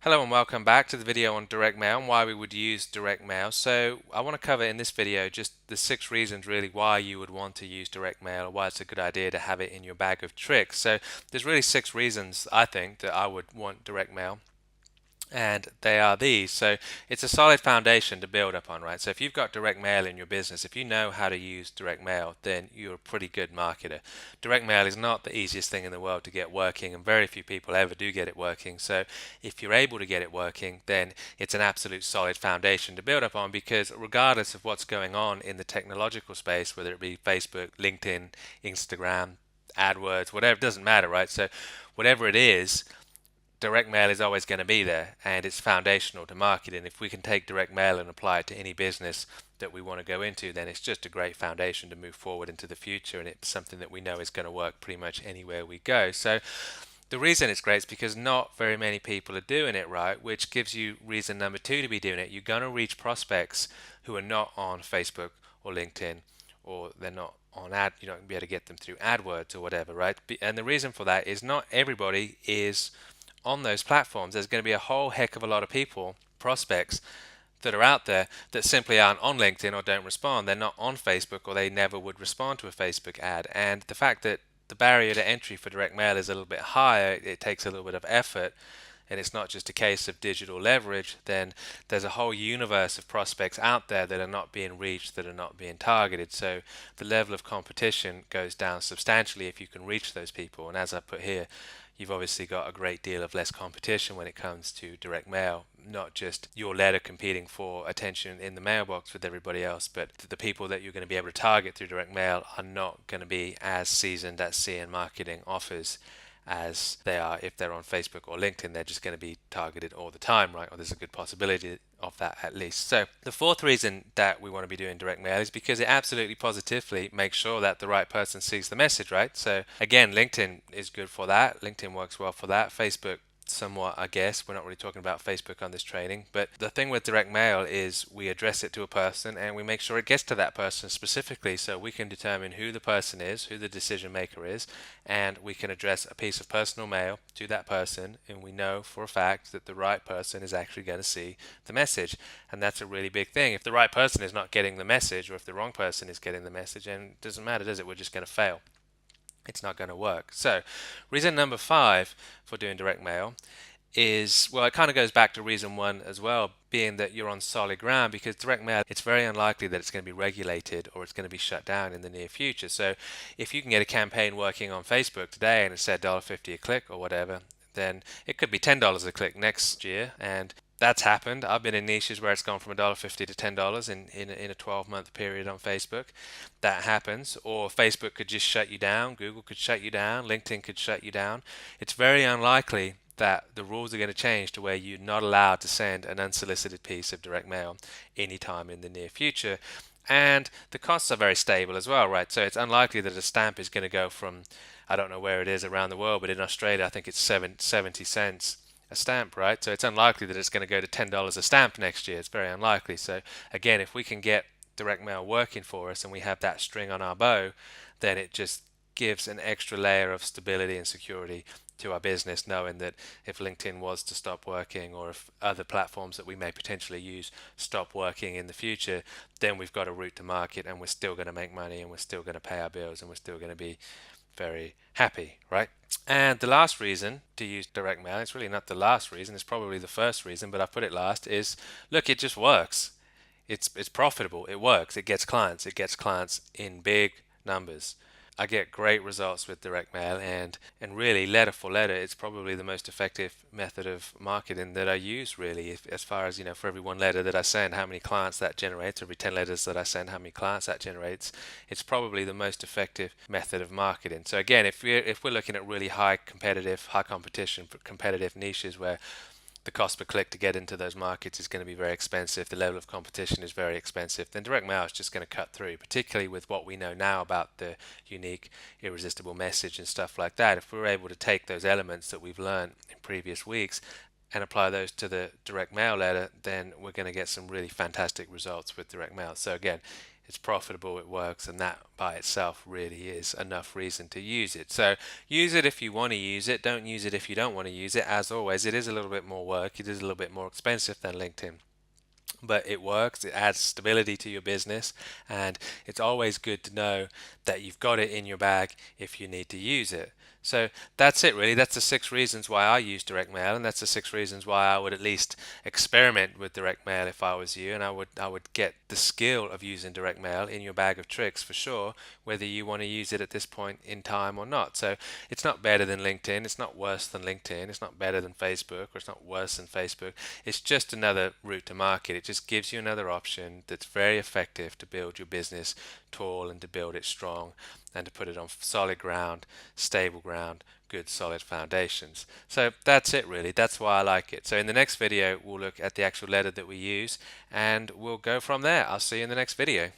Hello and welcome back to the video on direct mail and why we would use direct mail. So I want to cover in this video just the 6 reasons really why you would want to use direct mail or why it's a good idea to have it in your bag of tricks. So there's really 6 reasons I think that I would want direct mail. And they are these. So it's a solid foundation to build up on, right? So if you've got direct mail in your business, if you know how to use direct mail, then you're a pretty good marketer. Direct mail is not the easiest thing in the world to get working, and very few people ever do get it working. So if you're able to get it working, then it's an absolute solid foundation to build up on, because regardless of what's going on in the technological space, whether it be Facebook, LinkedIn, Instagram, AdWords, whatever, it doesn't matter, right? So whatever it is, direct mail is always going to be there, and it's foundational to marketing. If we can take direct mail and apply it to any business that we want to go into, then it's just a great foundation to move forward into the future, and it's something that we know is going to work pretty much anywhere we go. So the reason it's great is because not very many people are doing it right, which gives you reason number two to be doing it. You're going to reach prospects who are not on Facebook or LinkedIn, or they're not on you're not going to be able to get them through AdWords or whatever, right? And the reason for that is not everybody is on those platforms. There's going to be a whole heck of a lot of people, prospects, that are out there that simply aren't on LinkedIn or don't respond. They're not on Facebook, or they never would respond to a Facebook ad. And the fact that the barrier to entry for direct mail is a little bit higher, it takes a little bit of effort, and it's not just a case of digital leverage, then there's a whole universe of prospects out there that are not being reached, that are not being targeted. So the level of competition goes down substantially if you can reach those people. And as I put here, you've obviously got a great deal of less competition when it comes to direct mail. Not just your letter competing for attention in the mailbox with everybody else, but the people that you're going to be able to target through direct mail are not going to be as seasoned at seeing marketing offers as they are if they're on Facebook or LinkedIn. They're just going to be targeted all the time, right? Or there's a good possibility of that at least. So the fourth reason that we want to be doing direct mail is because it absolutely positively makes sure that the right person sees the message, right? So again, LinkedIn is good for that. LinkedIn works well for that. Facebook somewhat, I guess. We're not really talking about Facebook on this training, but the thing with direct mail is we address it to a person and we make sure it gets to that person specifically, so we can determine who the person is, who the decision maker is, and we can address a piece of personal mail to that person, and we know for a fact that the right person is actually going to see the message. And that's a really big thing. If the right person is not getting the message, or if the wrong person is getting the message, and it doesn't matter, does it? We're just going to fail. It's not going to work. So reason number five for doing direct mail is, well, it kind of goes back to reason one as well, being that you're on solid ground, because direct mail, it's very unlikely that it's going to be regulated or it's going to be shut down in the near future. So if you can get a campaign working on Facebook today and it said $1.50 a click or whatever, then it could be $10 a click next year. And that's happened. I've been in niches where it's gone from $1.50 to $10 in a 12-month period on Facebook. That happens. Or Facebook could just shut you down, Google could shut you down, LinkedIn could shut you down. It's very unlikely that the rules are going to change to where you're not allowed to send an unsolicited piece of direct mail anytime in the near future. And the costs are very stable as well, right? So it's unlikely that a stamp is going to go from, I don't know where it is around the world, but in Australia, I think it's 70 cents a stamp, right? So it's unlikely that it's going to go to $10 a stamp next year. It's very unlikely. So again, if we can get direct mail working for us and we have that string on our bow, then it just gives an extra layer of stability and security to our business, knowing that if LinkedIn was to stop working, or if other platforms that we may potentially use stop working in the future, then we've got a route to market, and we're still going to make money, and we're still going to pay our bills, and we're still going to be very happy, right? And the last reason to use direct mail, it's really not the last reason, it's probably the first reason, but I put it last, is look, it just works. It's profitable, it works, it gets clients in big numbers. I get great results with direct mail, and really letter for letter, it's probably the most effective method of marketing that I use, really. As far as, for every one letter that I send, how many clients that generates, every 10 letters that I send, how many clients that generates, it's probably the most effective method of marketing. So again, if we're looking at really high competitive, high competition, competitive niches where the cost per click to get into those markets is going to be very expensive, the level of competition is very expensive, then direct mail is just going to cut through, particularly with what we know now about the unique, irresistible message and stuff like that. If we're able to take those elements that we've learned in previous weeks and apply those to the direct mail letter, then we're going to get some really fantastic results with direct mail. So again, it's profitable, it works, and that by itself really is enough reason to use it. So use it if you want to use it. Don't use it if you don't want to use it. As always, it is a little bit more work. It is a little bit more expensive than LinkedIn, but it works. It adds stability to your business, and it's always good to know that you've got it in your bag if you need to use it. So that's it really. That's the 6 reasons why I use direct mail, and that's the 6 reasons why I would at least experiment with direct mail if I was you, and I would get the skill of using direct mail in your bag of tricks for sure, whether you want to use it at this point in time or not. So it's not better than LinkedIn, it's not worse than LinkedIn, it's not better than Facebook, or it's not worse than Facebook. It's just another route to market. It just gives you another option that's very effective to build your business tall and to build it strong and to put it on solid ground, stable ground, good solid foundations. So that's it really. That's why I like it. So in the next video we'll look at the actual letter that we use and we'll go from there. I'll see you in the next video.